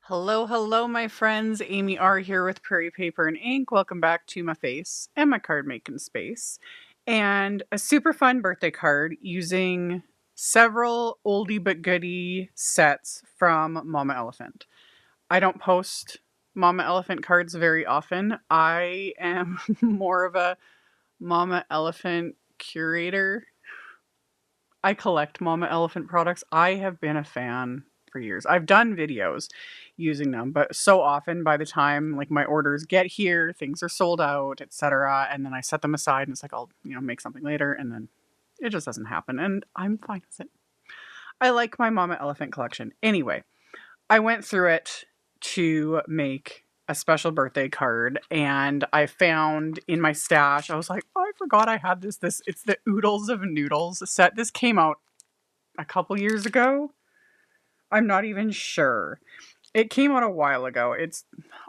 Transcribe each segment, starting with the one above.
Hello, hello, my friends. AmyR here with Prairie Paper and Ink. Welcome back to my face and my card making space. And a super fun birthday card using several oldie but goodie sets from Mama Elephant. I don't post Mama Elephant cards very often. I am more of a Mama Elephant curator. I collect Mama Elephant products. I have been a fan for years. I've done videos using them, but so often by the time like my orders get here, things are sold out, etc. And then I set them aside and it's like I'll, make something later and then it just doesn't happen. And I'm fine with it. I like my Mama Elephant collection. Anyway, I went through it to make a special birthday card and I found in my stash, I was like, oh, I forgot I had this. It's the Oodles of Noodles set. This came out a couple years ago. I'm not even sure. It came out a while ago. It's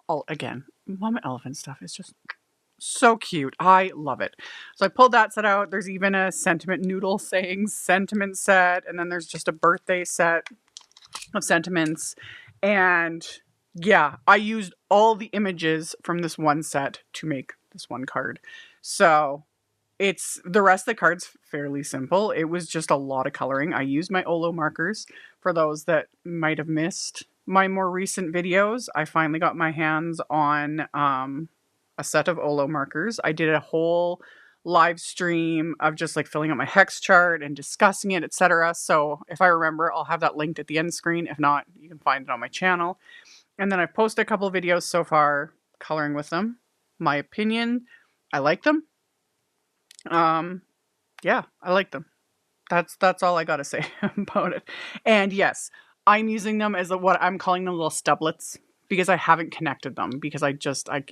all, again, Mama Elephant stuff is just so cute. I love it. So I pulled that set out. There's even a sentiment noodle sayings sentiment set. And then there's just a birthday set of sentiments. And yeah, I used all the images from this one set to make this one card. So it's the rest of the card's fairly simple. It was just a lot of coloring. I used my OLO markers. For those that might have missed my more recent videos, I finally got my hands on a set of OLO markers. I did a whole live stream of just like filling out my hex chart and discussing it, etc. So if I remember, I'll have that linked at the end screen. If not, you can find it on my channel. And then I've posted a couple of videos so far coloring with them. My opinion, I like them. Yeah, I like them. That's all I gotta say about it. And yes, I'm using them as what I'm calling them little stublets because I haven't connected them because I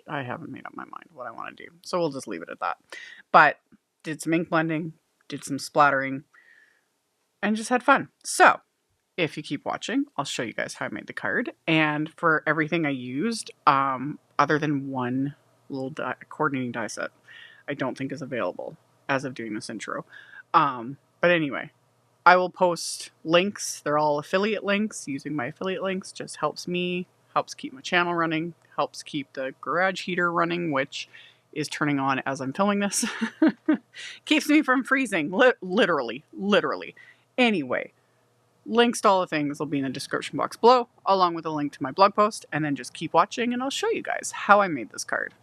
haven't made up my mind what I want to do. So we'll just leave it at that. But did some ink blending, did some splattering, and just had fun. So if you keep watching, I'll show you guys how I made the card. And for everything I used, other than one little coordinating die set, I don't think is available as of doing this intro. But anyway, I will post links. They're all affiliate links. Using my affiliate links just helps me, helps keep my channel running, helps keep the garage heater running, which is turning on as I'm filming this. Keeps me from freezing, literally. Anyway, links to all the things will be in the description box below, along with a link to my blog post, and then just keep watching and I'll show you guys how I made this card.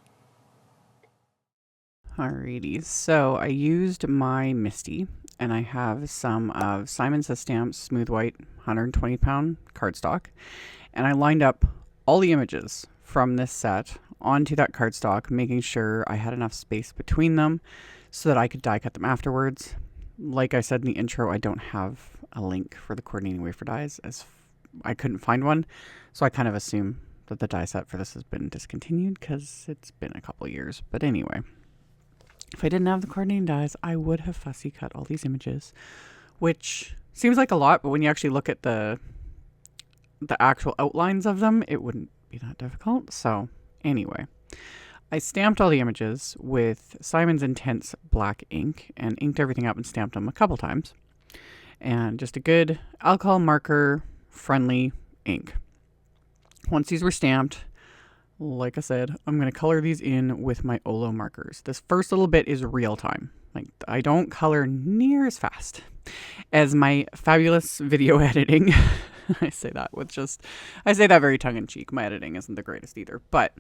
Alrighty, so I used my MISTI, and I have some of Simon Says Stamps Smooth White 120-pound cardstock, and I lined up all the images from this set onto that cardstock, making sure I had enough space between them so that I could die cut them afterwards. Like I said in the intro, I don't have a link for the coordinating wafer dies, as I couldn't find one, so I kind of assume that the die set for this has been discontinued because it's been a couple years. But anyway, if I didn't have the coordinating dies, I would have fussy cut all these images, which seems like a lot, but when you actually look at the actual outlines of them, it wouldn't be that difficult. So anyway, I stamped all the images with Simon's Intense black ink and inked everything up and stamped them a couple times. And just a good alcohol marker friendly ink. Once these were stamped, like I said, I'm going to color these in with my OLO markers. This first little bit is real time. Like, I don't color near as fast as my fabulous video editing. I say that very tongue in cheek. My editing isn't the greatest either, but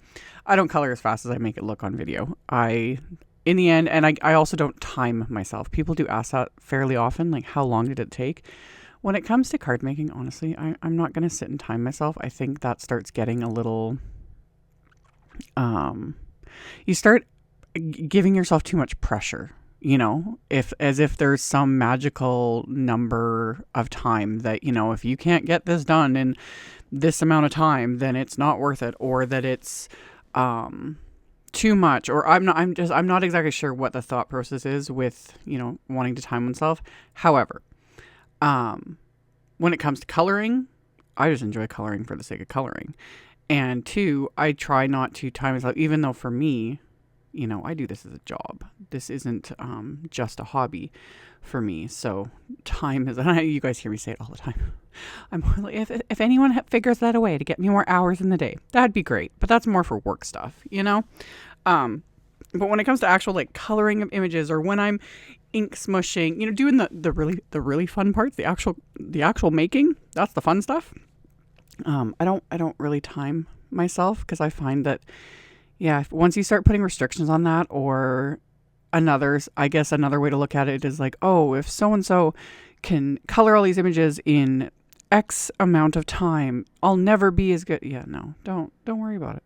I don't color as fast as I make it look on video. In the end, and I also don't time myself. People do ask that fairly often, like how long did it take? When it comes to card making, honestly, I'm not going to sit and time myself. I think that starts getting a little... you start giving yourself too much pressure, as if there's some magical number of time that, if you can't get this done in this amount of time, then it's not worth it, or that it's, too much, or I'm not exactly sure what the thought process is with, wanting to time oneself. However, when it comes to coloring, I just enjoy coloring for the sake of coloring. And two, I try not to time myself, even though for me, you know, I do this as a job. This isn't just a hobby for me. So time is, you guys hear me say it all the time. I'm more like, if anyone figures that a way to get me more hours in the day, that'd be great. But that's more for work stuff, you know? But when it comes to actual like coloring of images, or when I'm ink smushing, you know, doing the really fun parts, the actual making, that's the fun stuff. I don't really time myself, because I find that, yeah, once you start putting restrictions on that, or I guess another way to look at it is like, oh, if so-and-so can color all these images in X amount of time, I'll never be as good. Yeah, no, don't worry about it.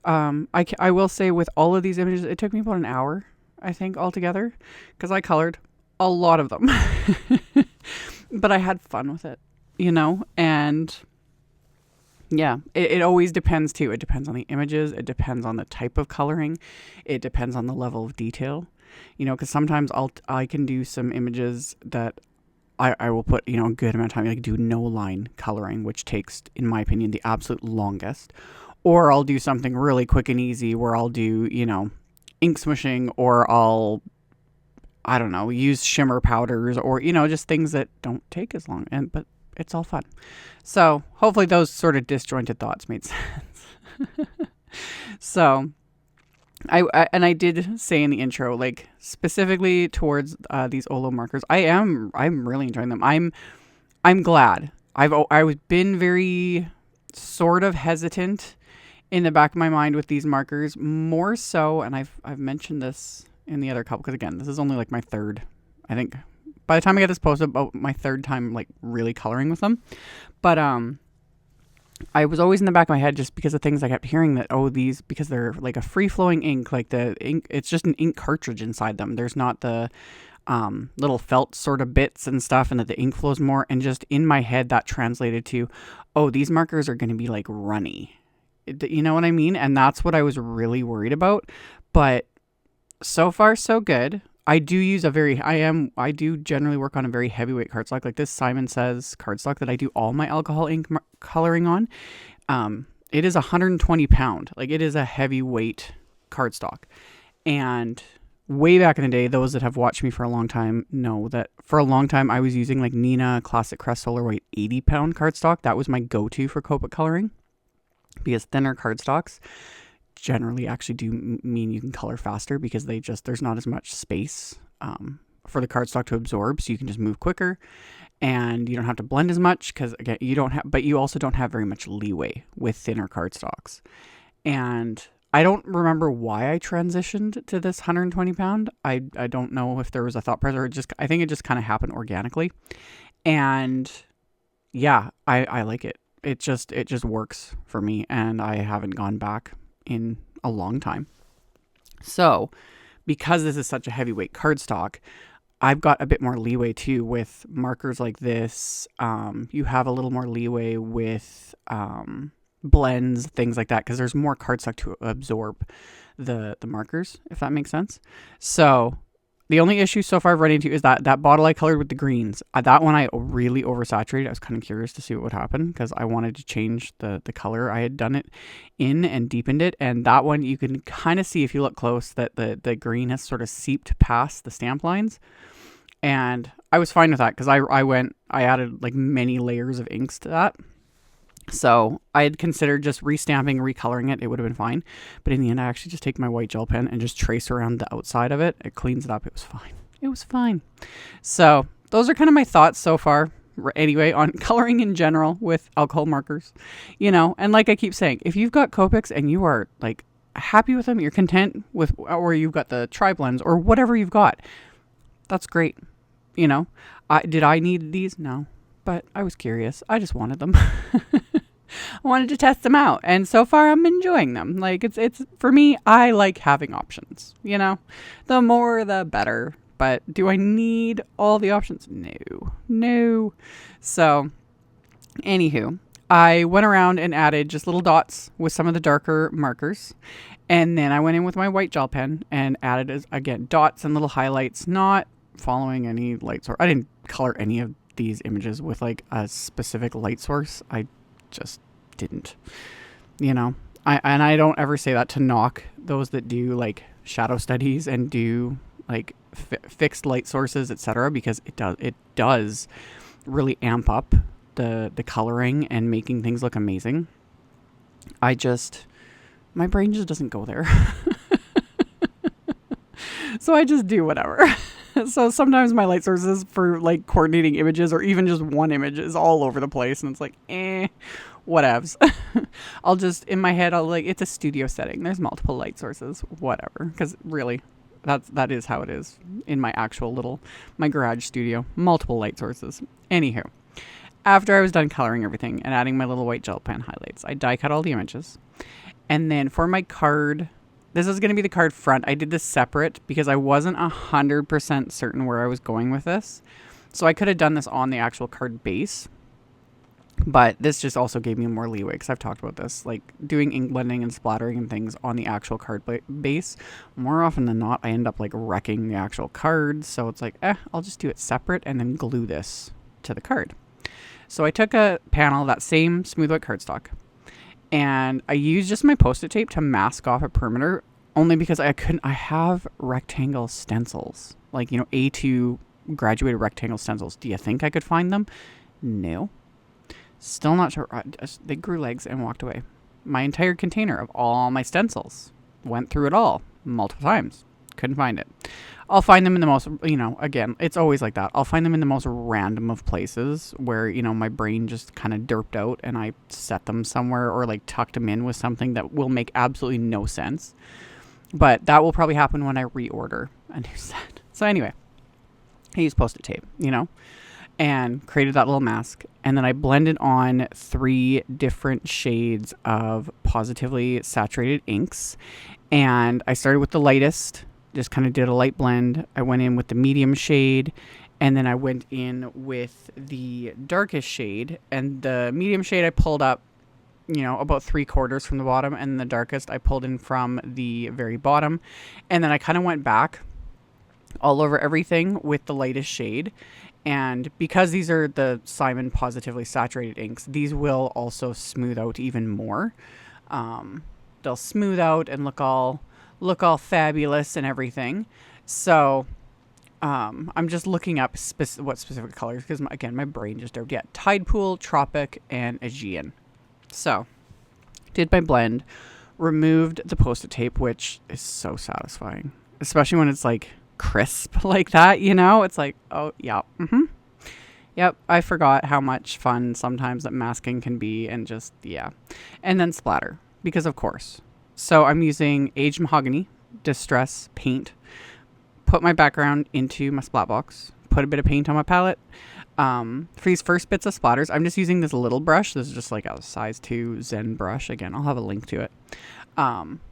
I will say with all of these images, it took me about an hour, I think, altogether, because I colored a lot of them. But I had fun with it, you know, and yeah, it always depends too. It depends on the images. It depends on the type of coloring. It depends on the level of detail, you know, because sometimes I can do some images that I will put, you know, a good amount of time, like do no line coloring, which takes, in my opinion, the absolute longest. Or I'll do something really quick and easy where I'll do, you know, ink smushing, or I don't know, use shimmer powders, or, you know, just things that don't take as long. But it's all fun. So hopefully those sort of disjointed thoughts made sense. So I did say in the intro, like specifically towards these OLO markers, I'm really enjoying them. I'm glad. I've been very sort of hesitant in the back of my mind with these markers, more so, and I've mentioned this in the other couple, because again, this is only like my third, I think, by the time I get this posted, about my third time like really coloring with them. But I was always in the back of my head, just because of things I kept hearing, that, oh, these, because they're like a free-flowing ink, like the ink, it's just an ink cartridge inside them. There's not the little felt sort of bits and stuff, and that the ink flows more. And just in my head, that translated to, oh, these markers are going to be like runny. You know what I mean? And that's what I was really worried about. But so far, so good. I do generally work on a very heavyweight cardstock, like this Simon Says cardstock that I do all my alcohol ink coloring on. It is 120 pound. Like, it is a heavyweight cardstock. And way back in the day, those that have watched me for a long time know that for a long time I was using like Nina Classic Crest Solar White 80 pound cardstock. That was my go-to for Copic coloring, because thinner cardstocks generally actually do mean you can color faster, because there's not as much space for the cardstock to absorb, so you can just move quicker, and you don't have to blend as much, because again, you also don't have very much leeway with thinner cardstocks. And I don't remember why I transitioned to this 120 pound. I don't know if there was a thought process, or I think it just kind of happened organically. And yeah, I like it. It just works for me, and I haven't gone back in a long time. So because this is such a heavyweight cardstock, I've got a bit more leeway too with markers like this. You have a little more leeway with blends, things like that, because there's more cardstock to absorb the markers, if that makes sense. So the only issue so far I've run into is that bottle I colored with the greens. That one I really oversaturated. I was kind of curious to see what would happen, because I wanted to change the color I had done it in and deepened it. And that one, you can kind of see if you look close that the green has sort of seeped past the stamp lines. And I was fine with that, because I added like many layers of inks to that. So I had considered just restamping, recoloring it. It would have been fine. But in the end, I actually just take my white gel pen and just trace around the outside of it. It cleans it up. It was fine. It was fine. So those are kind of my thoughts so far, anyway, on coloring in general with alcohol markers. You know, and like I keep saying, if you've got Copics and you are like happy with them, you're content with, or you've got the tri-blends or whatever you've got, that's great. You know, did I need these? No. But I was curious. I just wanted them. I wanted to test them out, and so far I'm enjoying them. Like, it's for me, I like having options, you know, the more the better. But do I need all the options? No. So anywho, I went around and added just little dots with some of the darker markers, and then I went in with my white gel pen and added, again, dots and little highlights, not following any light source. I didn't color any of these images with like a specific light source. I just didn't, you know. I don't ever say that to knock those that do like shadow studies and do like fixed light sources, etc., because it does really amp up the coloring and making things look amazing. My brain just doesn't go there. So I just do whatever. So sometimes my light sources for like coordinating images or even just one image is all over the place, and it's like, whatevs. I'll just, in my head, I'll like, it's a studio setting. There's multiple light sources, whatever. Because really, that is how it is in my actual my garage studio. Multiple light sources. Anywho, after I was done coloring everything and adding my little white gel pen highlights, I die cut all the images. And then for my card, this is going to be the card front. I did this separate because I wasn't 100% certain where I was going with this. So I could have done this on the actual card base. But this just also gave me more leeway because I've talked about this. Like doing ink blending and splattering and things on the actual card base. More often than not, I end up like wrecking the actual card. So it's like, I'll just do it separate and then glue this to the card. So I took a panel, that same smooth white cardstock, and I used just my Post-it tape to mask off a perimeter, only because I have rectangle stencils, like, A2 graduated rectangle stencils. Do you think I could find them? No. Still not sure. They grew legs and walked away. My entire container of all my stencils, went through it all multiple times. Couldn't find it. I'll find them in the most, again, it's always like that. I'll find them in the most random of places where, my brain just kind of derped out and I set them somewhere or like tucked them in with something that will make absolutely no sense. But that will probably happen when I reorder a new set. So anyway, I used Post-it tape, and created that little mask. And then I blended on 3 different shades of Pawsitively saturated inks. And I started with the lightest, just kind of did a light blend. I went in with the medium shade, and then I went in with the darkest shade. And the medium shade I pulled up, about 3/4 from the bottom, and the darkest I pulled in from the very bottom. And then I kind of went back all over everything with the lightest shade. And because these are the Simon Pawsitively saturated inks, these will also smooth out even more. They'll smooth out and look all fabulous and everything. So I'm just looking up what specific colors, because again, my brain just dove. Yeah, TIDEPOOL, TROPIC, and AEGEAN. So did my blend, removed the Post-it tape, which is so satisfying, especially when it's like crisp like that, it's like, oh yeah, yep, I forgot how much fun sometimes that masking can be, and just, yeah. And then splatter, because of course. So I'm using aged Mahogany Distress paint, put my background into my splat box, put a bit of paint on my palette. For these first bits of splatters, I'm just using this little brush. This is just like a size 2 Zen brush. Again, I'll have a link to it.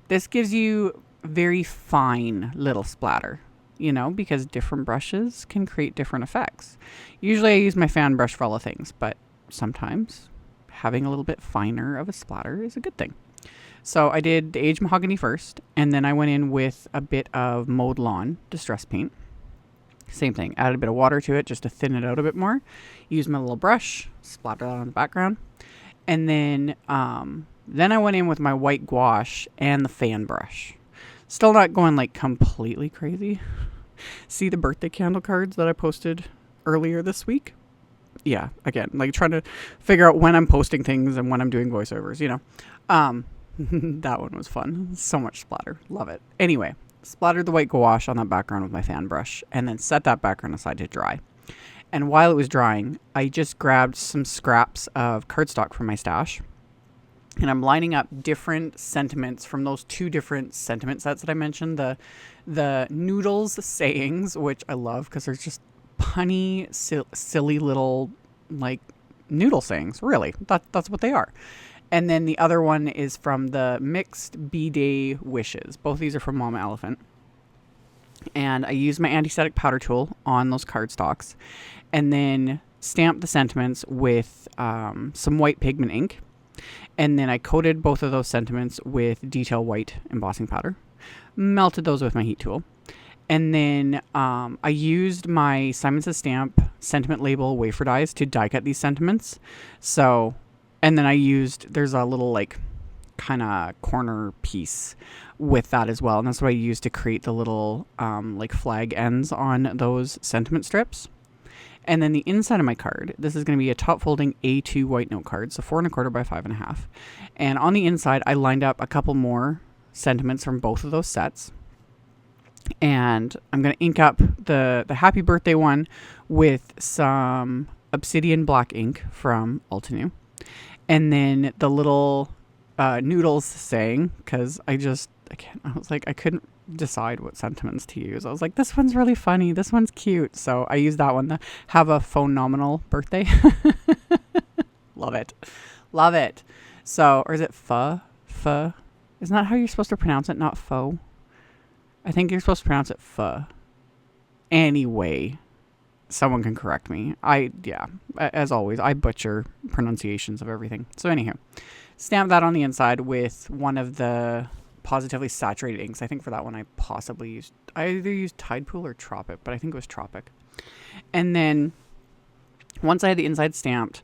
This gives you very fine little splatter, because different brushes can create different effects. Usually I use my fan brush for all the things, but sometimes having a little bit finer of a splatter is a good thing. So I did the aged Mahogany first, and then I went in with a bit of Mowed Lawn Distress paint. Same thing, added a bit of water to it just to thin it out a bit more. Use my little brush, splatter that on the background. And then I went in with my white gouache and the fan brush. Still not going like completely crazy. See the birthday candle cards that I posted earlier this week? Yeah, again, like trying to figure out when I'm posting things and when I'm doing voiceovers, That one was fun. So much splatter. Love it. Anyway, splattered the white gouache on that background with my fan brush, and then set that background aside to dry. And while it was drying, I just grabbed some scraps of cardstock from my stash, and I'm lining up different sentiments from those 2 different sentiment sets that I mentioned. The Noodles sayings, which I love because they're just punny, silly little like noodle sayings. Really, that's what they are. And then the other one is from the mixed BDAY wishes. Both of these are from Mama Elephant. And I used my anti-static powder tool on those cardstocks, and then stamped the sentiments with some white pigment ink. And then I coated both of those sentiments with detail white embossing powder, melted those with my heat tool. And then I used my Simon Says Stamp sentiment label wafer dies to die cut these sentiments. So, and then I used, there's a little like kind of corner piece with that as well. And that's what I use to create the little like flag ends on those sentiment strips. And then the inside of my card, this is going to be a top folding A2 white note card, so 4¼ by 5½. And on the inside, I lined up a couple more sentiments from both of those sets. And I'm going to ink up the happy birthday one with some obsidian black ink from Altenew. And then the little noodles saying, because I was like, I couldn't decide what sentiments to use. I was like, this one's really funny, this one's cute, so I used that one to have a phenomenal birthday. Love it. So, or is it pho? Isn't that how you're supposed to pronounce it? Not faux. I think you're supposed to pronounce it pho. Anyway, someone can correct me. As always, I butcher pronunciations of everything. So anyhow, stamp that on the inside with one of the Pawsitively saturated inks. I think for that one I either used TIDEPOOL or TROPIC, but I think it was TROPIC. And then once I had the inside stamped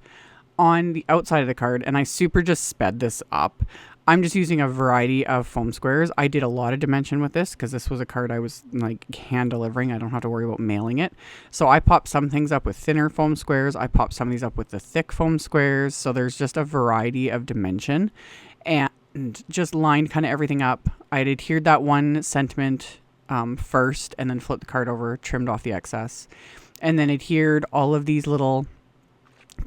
on the outside of the card, and I super just sped this up, I'm just using a variety of foam squares. I did a lot of dimension with this because this was a card I was like hand delivering. I don't have to worry about mailing it. So I popped some things up with thinner foam squares. I popped some of these up with the thick foam squares. So there's just a variety of dimension, and just lined kind of everything up. I had adhered that one sentiment first, and then flipped the card over, trimmed off the excess, and then adhered all of these little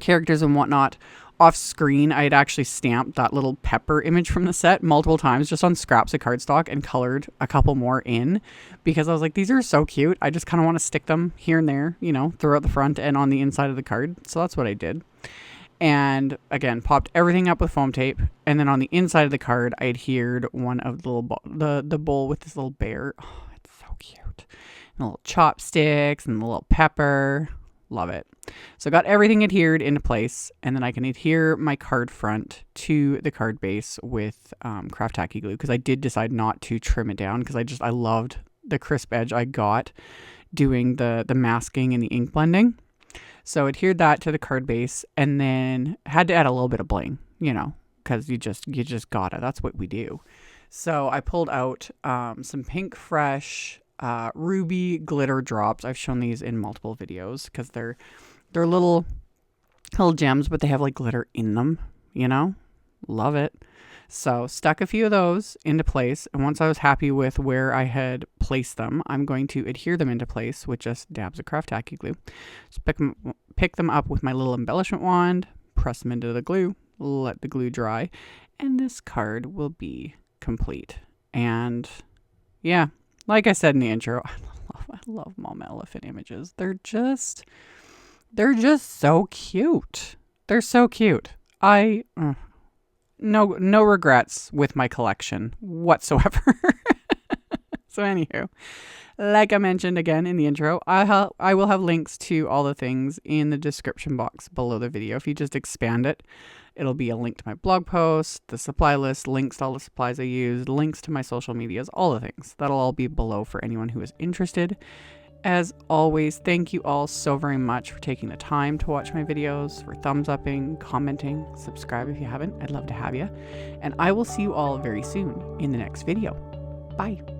characters and whatnot. Off screen, I had actually stamped that little pepper image from the set multiple times just on scraps of cardstock and colored a couple more in, because I was like, these are so cute. I just kind of want to stick them here and there, throughout the front and on the inside of the card. So that's what I did. And again, popped everything up with foam tape. And then on the inside of the card, I adhered one of the little the bowl with this little bear. Oh, it's so cute. And the little chopsticks and the little pepper. Love it. So I got everything adhered into place, and then I can adhere my card front to the card base with craft tacky glue, because I did decide not to trim it down because I loved the crisp edge I got doing the masking and the ink blending. So adhered that to the card base, and then had to add a little bit of bling, because you just gotta. That's what we do. So I pulled out some Pink Fresh ruby glitter drops. I've shown these in multiple videos because they're little gems, but they have like glitter in them, love it. So stuck a few of those into place, and once I was happy with where I had placed them, I'm going to adhere them into place with just dabs of craft tacky glue. So pick them up with my little embellishment wand, press them into the glue, let the glue dry, and this card will be complete. And yeah, like I said in the intro, I love mom elephant images. They're just so cute. They're so cute. No regrets with my collection whatsoever. So anywho, like I mentioned again in the intro, I will have links to all the things in the description box below the video. If you just expand it, it'll be a link to my blog post, the supply list, links to all the supplies I used, links to my social medias, all the things. That'll all be below for anyone who is interested. As always, thank you all so very much for taking the time to watch my videos, for thumbs upping, commenting, subscribe if you haven't. I'd love to have you. And I will see you all very soon in the next video. Bye.